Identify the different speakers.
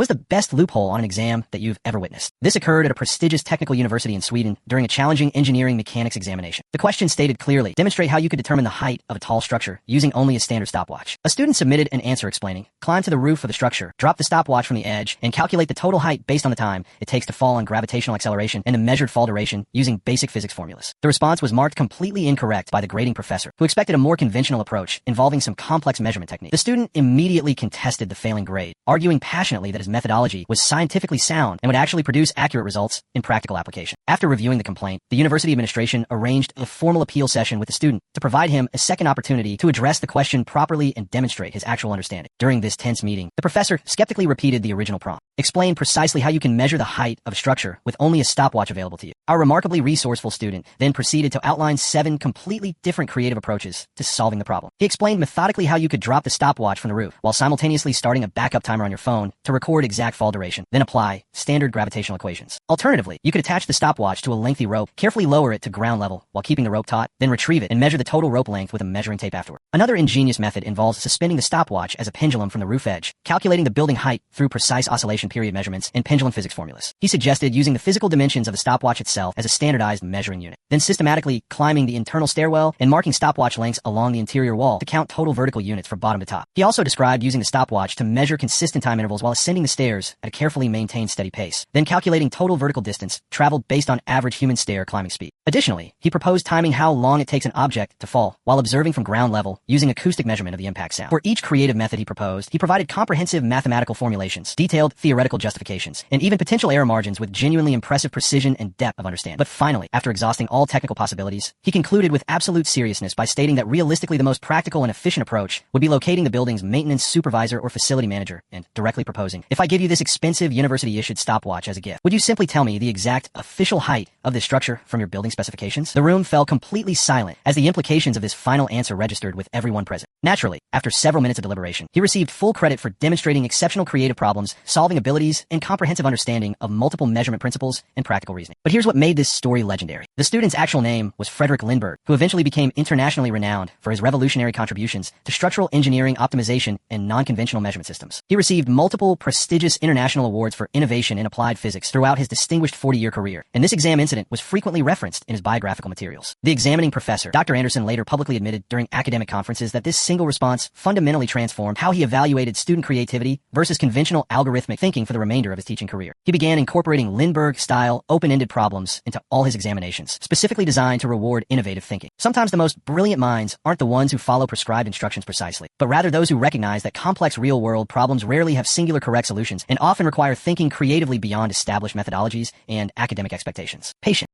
Speaker 1: What is the best loophole on an exam that you've ever witnessed? This occurred at a prestigious technical university in Sweden during a challenging engineering mechanics examination. The question stated clearly, demonstrate how you could determine the height of a tall structure using only a standard stopwatch. A student submitted an answer explaining, climb to the roof of the structure, drop the stopwatch from the edge, and calculate the total height based on the time it takes to fall on gravitational acceleration and the measured fall duration using basic physics formulas. The response was marked completely incorrect by the grading professor, who expected a more conventional approach involving some complex measurement technique. The student immediately contested the failing grade, arguing passionately that his methodology was scientifically sound and would actually produce accurate results in practical application. After reviewing the complaint, the university administration arranged a formal appeal session with the student to provide him a second opportunity to address the question properly and demonstrate his actual understanding. During this tense meeting, the professor skeptically repeated the original prompt. Explain precisely how you can measure the height of a structure with only a stopwatch available to you. Our remarkably resourceful student then proceeded to outline 7 completely different creative approaches to solving the problem. He explained methodically how you could drop the stopwatch from the roof while simultaneously starting a backup timer on your phone to record exact fall duration, then apply standard gravitational equations. Alternatively, you could attach the stopwatch to a lengthy rope, carefully lower it to ground level while keeping the rope taut, then retrieve it and measure the total rope length with a measuring tape afterward. Another ingenious method involves suspending the stopwatch as a pendulum from the roof edge, calculating the building height through precise oscillation period measurements and pendulum physics formulas. He suggested using the physical dimensions of the stopwatch itself as a standardized measuring unit, then systematically climbing the internal stairwell and marking stopwatch lengths along the interior wall to count total vertical units from bottom to top. He also described using the stopwatch to measure consistent time intervals while ascending the stairs at a carefully maintained steady pace, then calculating total vertical distance traveled based on average human stair climbing speed. Additionally, he proposed timing how long it takes an object to fall while observing from ground level using acoustic measurement of the impact sound. For each creative method he proposed, he provided comprehensive mathematical formulations, detailed theoretical justifications, and even potential error margins with genuinely impressive precision and depth of understanding. But finally, after exhausting all technical possibilities, he concluded with absolute seriousness by stating that realistically the most practical and efficient approach would be locating the building's maintenance supervisor or facility manager and directly proposing, if I give you this expensive university-issued stopwatch as a gift, would you simply tell me the exact official height of this structure from your building specifications? The room fell completely silent as the implications of this final answer registered with everyone present. Naturally, after several minutes of deliberation, he received full credit for demonstrating exceptional creative problem solving abilities and comprehensive understanding of multiple measurement principles and practical reasoning. But here's what made this story legendary. The student's actual name was Frederick Lindberg, who eventually became internationally renowned for his revolutionary contributions to structural engineering optimization and non-conventional measurement systems. He received multiple prestigious international awards for innovation in applied physics throughout his distinguished 40-year career, and this exam incident was frequently referenced in his biographical materials. The examining professor, Dr. Anderson, later publicly admitted during academic conferences that this single response fundamentally transformed how he evaluated student creativity versus conventional algorithmic thinking for the remainder of his teaching career. He began incorporating Lindbergh-style open-ended problems into all his examinations, specifically designed to reward innovative thinking. Sometimes the most brilliant minds aren't the ones who follow prescribed instructions precisely, but rather those who recognize that complex real-world problems rarely have singular correct solutions and often require thinking creatively beyond established methodologies and academic expectations. Patience.